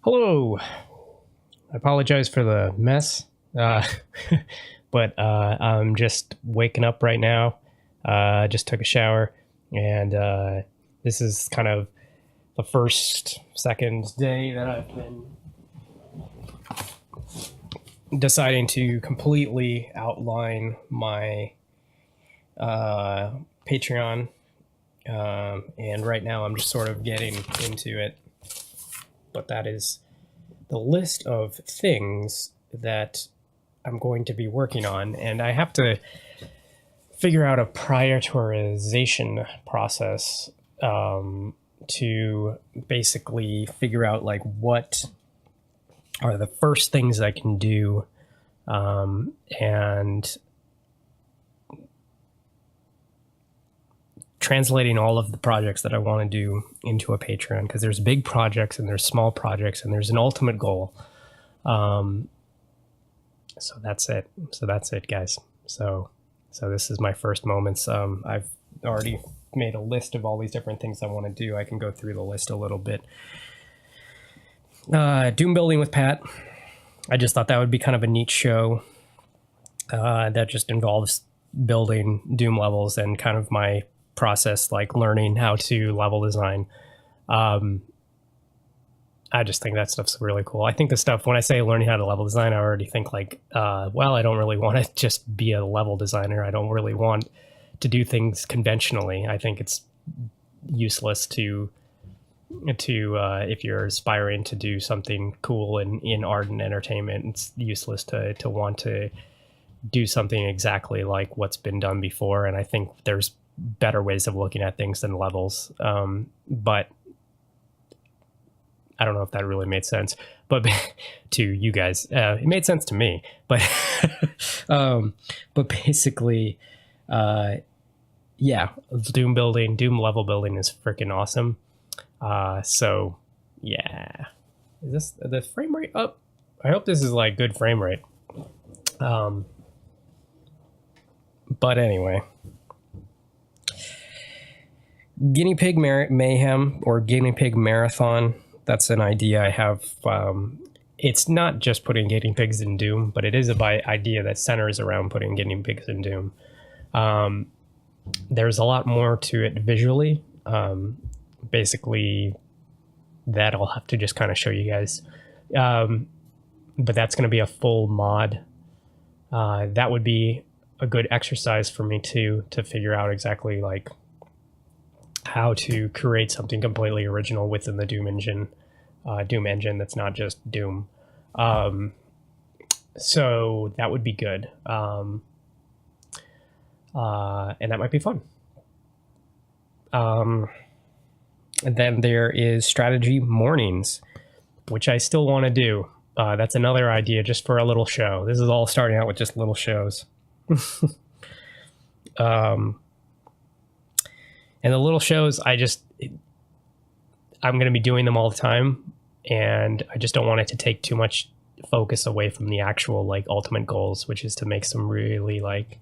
Hello. I apologize for the mess, uh, but I'm just waking up right now. Just took a shower, and this is kind of the second day that I've been deciding to completely outline my Patreon. And right now I'm just sort of getting into it. But that is the list of things that I'm going to be working on, and I have to figure out a prioritization process to basically figure out like what are the first things I can do, and translating all of the projects that I want to do into a Patreon, because there's big projects and there's small projects and there's an ultimate goal. So that's it. So that's it, guys. So this is my first moments. I've already made a list of all these different things I want to do. I can go through the list a little bit. Doom building with Pat. I just thought that would be kind of a neat show that just involves building Doom levels and kind of my process, like learning how to level design. I just think that stuff's really cool. I think the stuff, when I say learning how to level design, I already think like, well, I don't really want to just be a level designer. I don't really want to do things conventionally. I think it's useless to if you're aspiring to do something cool in art and entertainment, it's useless to want to do something exactly like what's been done before. And I think there's better ways of looking at things than levels. But I don't know if that really made sense, but to you guys, it made sense to me. But but basically, yeah, Doom level building is freaking awesome. So yeah, is this the frame rate up? I hope this is like good frame rate. But anyway, guinea pig mayhem or guinea pig marathon. That's an idea I have. It's not just putting guinea pigs in Doom, but it is an idea that centers around putting guinea pigs in Doom. There's a lot more to it visually. Basically, that I'll have to just kind of show you guys. But that's going to be a full mod. That would be a good exercise for me to figure out exactly like how to create something completely original within the Doom engine that's not just Doom. So that would be good. And that might be fun. And then there is strategy mornings, which I still want to do. That's another idea just for a little show. This is all starting out with just little shows. And the little shows, I'm going to be doing them all the time, and I just don't want it to take too much focus away from the actual like ultimate goals, which is to make some really like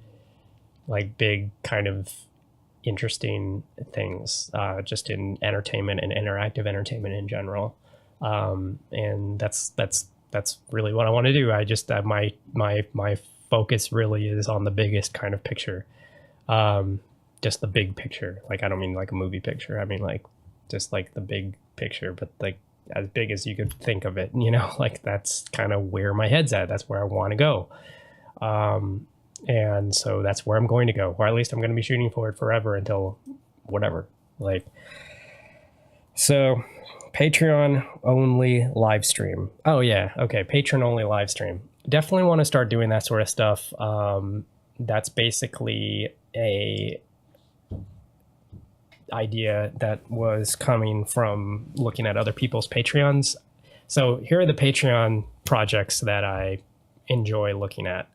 big kind of interesting things, just in entertainment and interactive entertainment in general. And that's really what I want to do. I just my focus really is on the biggest kind of picture. Just the big picture. Like, I don't mean like a movie picture. I mean like just like the big picture, but like as big as you could think of it, you know, like that's kind of where my head's at. That's where I want to go. And so that's where I'm going to go, or at least I'm going to be shooting for it forever until whatever. Like, so Patreon only live stream. Oh yeah. Okay. Patreon only live stream. Definitely want to start doing that sort of stuff. That's basically a idea that was coming from looking at other people's Patreons. So here are the Patreon projects that I enjoy looking at.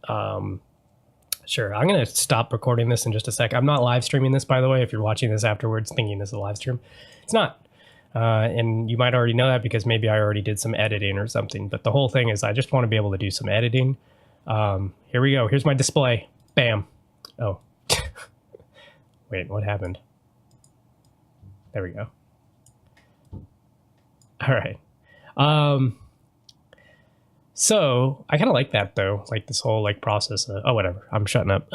Sure, I'm going to stop recording this in just a sec. I'm not live streaming this, by the way, if you're watching this afterwards thinking this is a live stream. It's not. And you might already know that because maybe I already did some editing or something. But the whole thing is I just want to be able to do some editing. Here we go. Here's my display. Bam. Oh. Wait, what happened? There we go. All right. Um, so I kind of like that though, like this whole like process. Oh, whatever. I'm shutting up.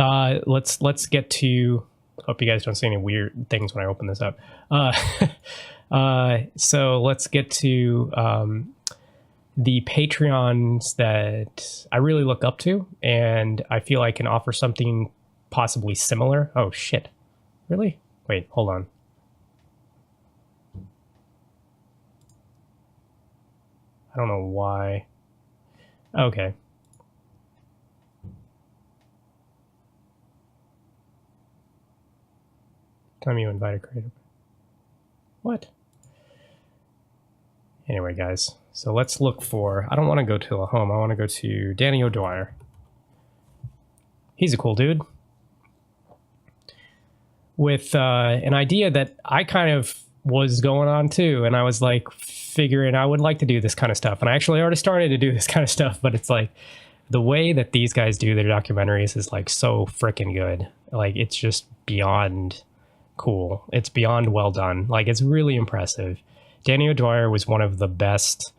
Let's get to. Hope you guys don't see any weird things when I open this up. So let's get to the Patreons that I really look up to, and I feel I can offer something possibly similar. Oh shit! Really? Wait, hold on. I don't know why. Okay. Time you invite a creator. What? Anyway, guys. So let's look for... I don't want to go to a home. I want to go to Danny O'Dwyer. He's a cool dude. With an idea that I kind of was going on too. And I was like figuring I would like to do this kind of stuff. And I actually already started to do this kind of stuff. But it's like the way that these guys do their documentaries is like so freaking good. Like it's just beyond cool. It's beyond well done. Like it's really impressive. Danny O'Dwyer was one of the best.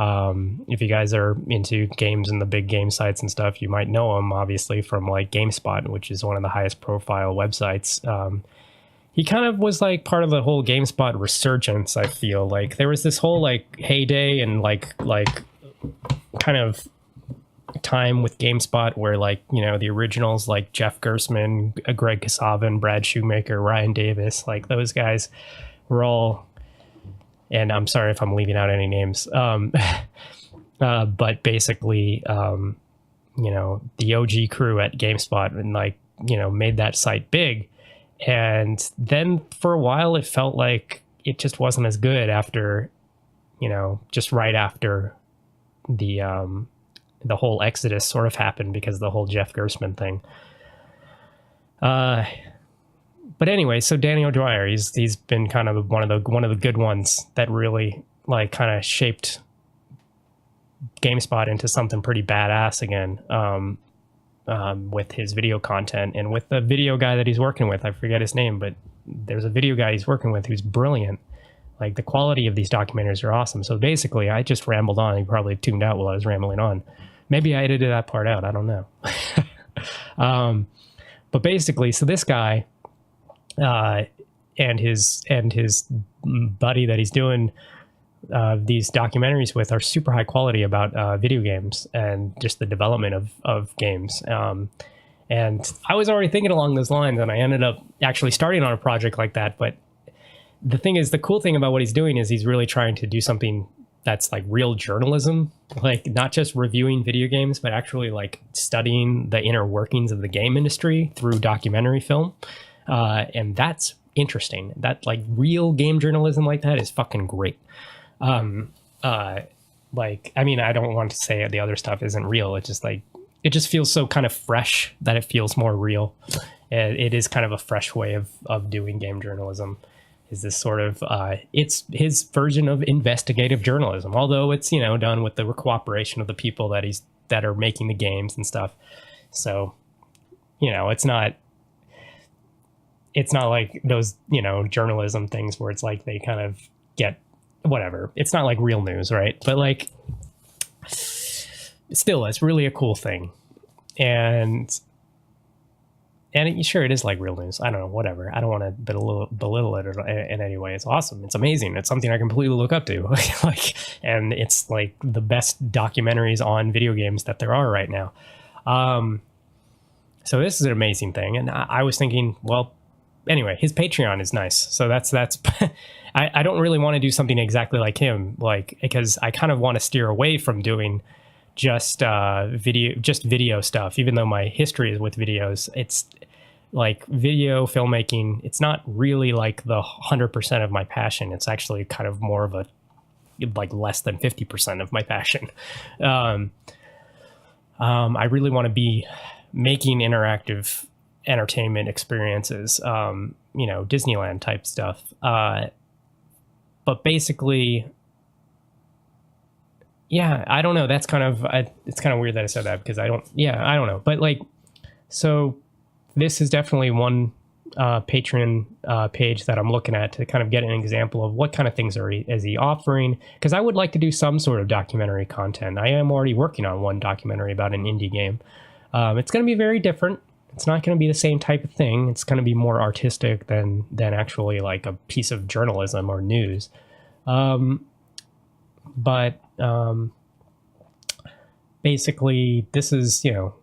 If you guys are into games and the big game sites and stuff, you might know him obviously from like GameSpot, which is one of the highest profile websites. He kind of was like part of the whole GameSpot resurgence. I feel like there was this whole like heyday and like kind of time with GameSpot where like, you know, the originals like Jeff Gersman, Greg Kasavin, Brad Shoemaker, Ryan Davis, like those guys were all... And I'm sorry if I'm leaving out any names. But basically, you know, the OG crew at GameSpot and like, you know, made that site big. And then for a while, it felt like it just wasn't as good after, you know, just right after the whole exodus sort of happened because of the whole Jeff Gersman thing. But anyway, so Danny O'Dwyer, he's been kind of one of the good ones that really like kind of shaped GameSpot into something pretty badass again, with his video content and with the video guy that he's working with. I forget his name, but there's a video guy he's working with who's brilliant. Like the quality of these documentaries are awesome. So basically, I just rambled on. You probably tuned out while I was rambling on. Maybe I edited that part out. I don't know. But basically, so this guy. And his buddy that he's doing these documentaries with are super high quality about video games and just the development of games. And I was already thinking along those lines, and I ended up actually starting on a project like that. But the thing is, the cool thing about what he's doing is he's really trying to do something that's like real journalism, like not just reviewing video games, but actually like studying the inner workings of the game industry through documentary film. And that's interesting. That like real game journalism like that is fucking great. Like, I mean, I don't want to say the other stuff isn't real. It's just like, it just feels so kind of fresh that it feels more real. It is kind of a fresh way of doing game journalism. Is this sort of, it's his version of investigative journalism, although it's, you know, done with the cooperation of the people that are making the games and stuff. So, you know, it's not like those, you know, journalism things where it's like they kind of get whatever. It's not like real news, right? But like, still, it's really a cool thing. And sure, it is like real news. I don't know, whatever. I don't want to belittle it in any way. It's awesome. It's amazing. It's something I completely look up to. Like, and it's like the best documentaries on video games that there are right now. So this is an amazing thing. And I was thinking, well, anyway, his Patreon is nice. So that's I don't really want to do something exactly like him, like, because I kind of want to steer away from doing just video stuff, even though my history is with videos. It's like video filmmaking. It's not really like the 100% of my passion. It's actually kind of more of a like less than 50% of my passion. I really want to be making interactive entertainment experiences, you know, Disneyland type stuff. But basically, yeah, I don't know. That's kind of, it's kind of weird that I said that because I don't know. But like, so this is definitely one Patreon page that I'm looking at to kind of get an example of what kind of things is he offering, because I would like to do some sort of documentary content. I am already working on one documentary about an indie game. It's going to be very different. It's not going to be the same type of thing. It's going to be more artistic than actually like a piece of journalism or news. But basically, this is, you know,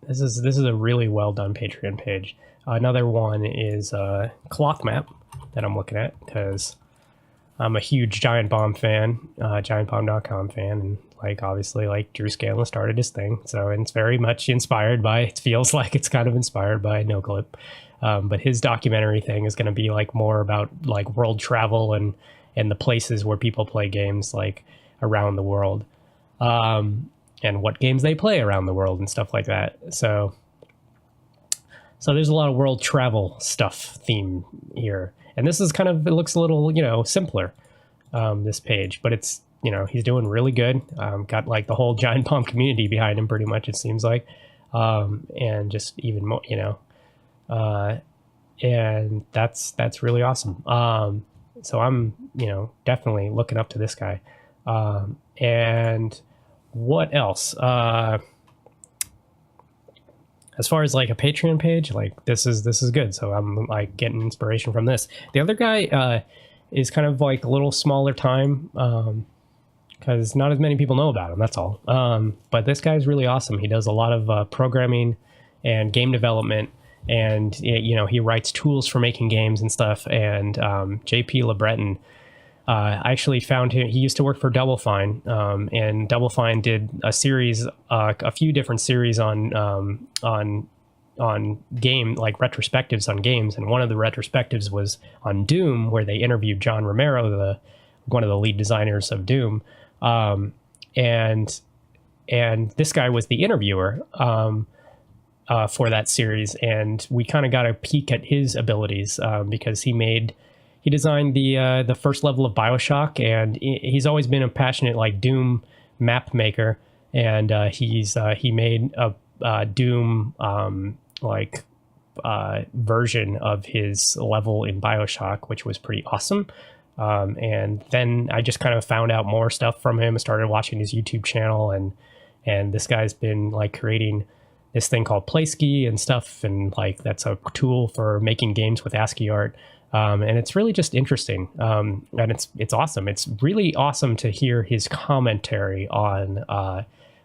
this is a really well done Patreon page. Another one is Cloth Map that I'm looking at because I'm a huge Giant Bomb fan, giantbomb.com fan, and like obviously like Drew Scanlon started his thing, so it's very much inspired by. It feels like it's kind of inspired by NoClip, but his documentary thing is going to be like more about like world travel and the places where people play games like around the world. And what games they play around the world and stuff like that. So there's a lot of world travel stuff theme here. And this is kind of, it looks a little, you know, simpler, this page, but it's, you know, he's doing really good. Got like the whole Giant Bomb community behind him pretty much, it seems like. And just even more, you know, and that's really awesome. So I'm, you know, definitely looking up to this guy. And what else? As far as like a Patreon page, like this is good. So I'm like getting inspiration from this. The other guy is kind of like a little smaller time because not as many people know about him. That's all. But this guy's really awesome. He does a lot of programming and game development, and you know, he writes tools for making games and stuff. And JP LeBreton. I actually found him. He used to work for Double Fine, and Double Fine did a series, a few different series on game, like retrospectives on games. And one of the retrospectives was on Doom, where they interviewed John Romero, one of the lead designers of Doom, and this guy was the interviewer for that series, and we kind of got a peek at his abilities because he designed the first level of BioShock, and he's always been a passionate like Doom map maker, and he made a Doom version of his level in BioShock, which was pretty awesome. And then I just kind of found out more stuff from him. I started watching his YouTube channel, and this guy's been like creating this thing called Playski and stuff, and like that's a tool for making games with ASCII art. And it's really just interesting, and it's awesome. It's really awesome to hear his commentary on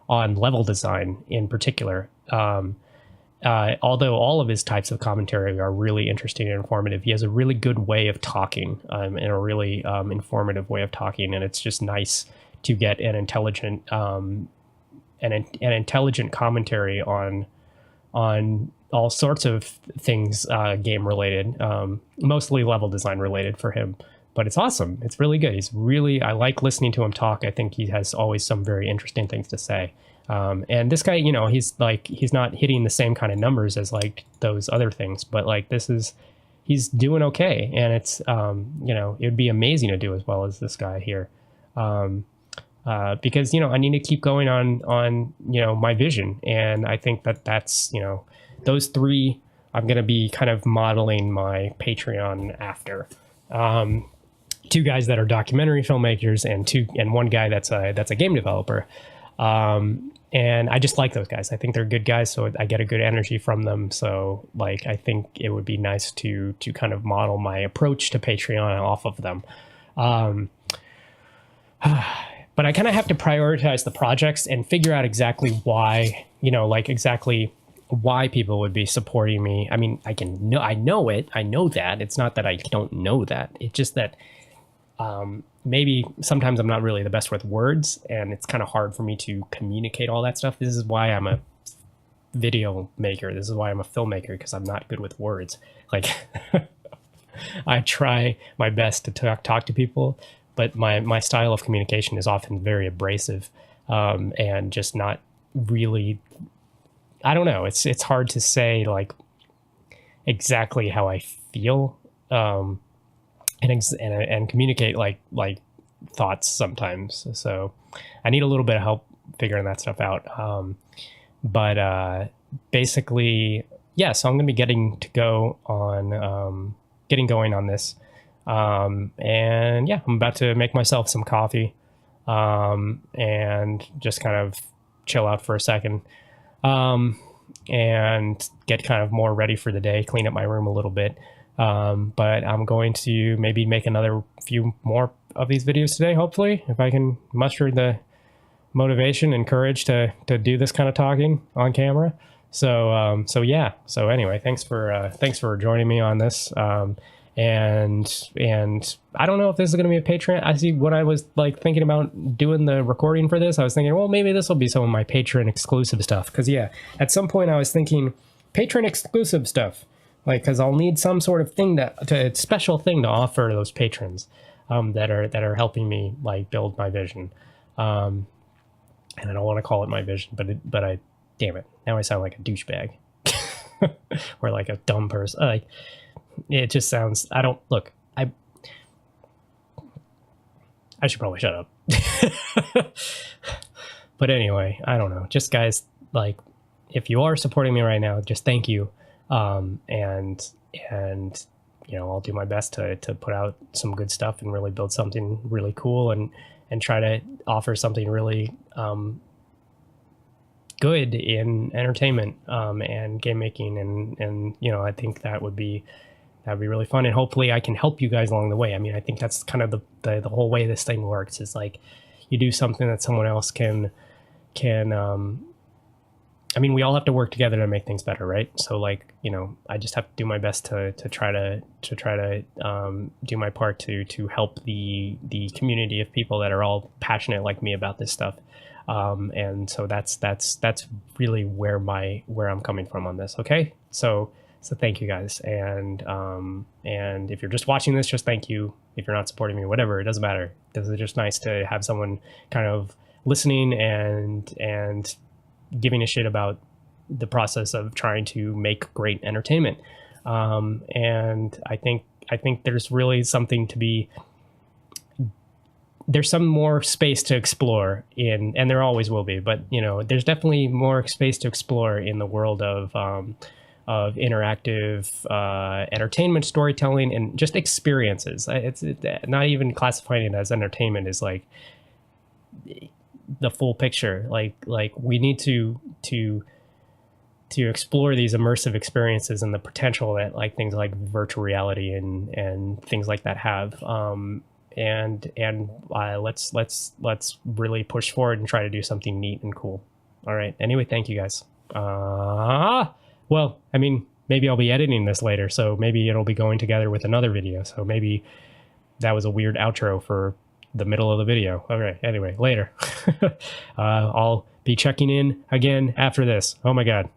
level design in particular. Although all of his types of commentary are really interesting and informative, he has a really good way of talking, and a really informative way of talking, and it's just nice to get an intelligent commentary on all sorts of things game related, mostly level design related for him. But it's awesome. It's really good. I like listening to him talk. I think he has always some very interesting things to say. And this guy, you know, he's not hitting the same kind of numbers as like those other things, but like he's doing okay. And it's, you know, it would be amazing to do as well as this guy here. Because, you know, I need to keep going on, you know, my vision. And I think that's, you know, those three I'm going to be kind of modeling my Patreon after. Two guys that are documentary filmmakers and one guy that's a game developer. And I just like those guys. I think they're good guys, so I get a good energy from them. So like, I think it would be nice to kind of model my approach to Patreon off of them. But I kind of have to prioritize the projects and figure out exactly why, you know, like exactly why people would be supporting me. I mean, I know it. I know that. It's not that I don't know that. It's just that maybe sometimes I'm not really the best with words, and it's kind of hard for me to communicate all that stuff. This is why I'm a video maker. This is why I'm a filmmaker, because I'm not good with words. Like I try my best to talk to people, but my style of communication is often very abrasive, and just not really, I don't know. It's hard to say like exactly how I feel, and communicate like thoughts sometimes. So I need a little bit of help figuring that stuff out. But basically, yeah, so I'm going to be getting going on this. And yeah, I'm about to make myself some coffee, and just kind of chill out for a second, and get kind of more ready for the day, clean up my room a little bit. But I'm going to maybe make another few more of these videos today, hopefully, if I can muster the motivation and courage to do this kind of talking on camera. So yeah. So anyway, thanks for joining me on this. And I don't know if this is going to be a Patreon. I see when I was like thinking about doing the recording for this, I was thinking, well, maybe this will be some of my Patreon exclusive stuff. Cause yeah, at some point I was thinking Patreon exclusive stuff, like, cause I'll need some sort of thing to special thing to offer to those patrons, that are helping me like build my vision. And I don't want to call it my vision, but I, damn it. Now I sound like a douchebag or like a dumb person. Like, it just sounds, I don't, look, I should probably shut up. But anyway, I don't know. Just guys, like, if you are supporting me right now, just thank you. And I'll do my best to put out some good stuff and really build something really cool and try to offer something really, good in entertainment, and game making. And I think that'd be really fun, and hopefully I can help you guys along the way. I mean, I think that's kind of the whole way this thing works, is like you do something that someone else can I mean, we all have to work together to make things better, right? So like, I just have to do my best to try to do my part to help the community of people that are all passionate like me about this stuff. And so that's really where I'm coming from on this. Okay. So thank you guys. And if you're just watching this, just thank you. If you're not supporting me, whatever, it doesn't matter. This is just nice to have someone kind of listening and giving a shit about the process of trying to make great entertainment. And I think there's really something to be, there's some more space to explore and there always will be, but there's definitely more space to explore in the world of interactive entertainment, storytelling, and just experiences. It's not even classifying it as entertainment is like the full picture. Like we need to explore these immersive experiences and the potential that like things like virtual reality and things like that have. And let's really push forward and try to do something neat and cool. All right. Anyway, thank you guys. Well, I mean, maybe I'll be editing this later, so maybe it'll be going together with another video. So maybe that was a weird outro for the middle of the video. All right. Anyway, later. I'll be checking in again after this. Oh my God.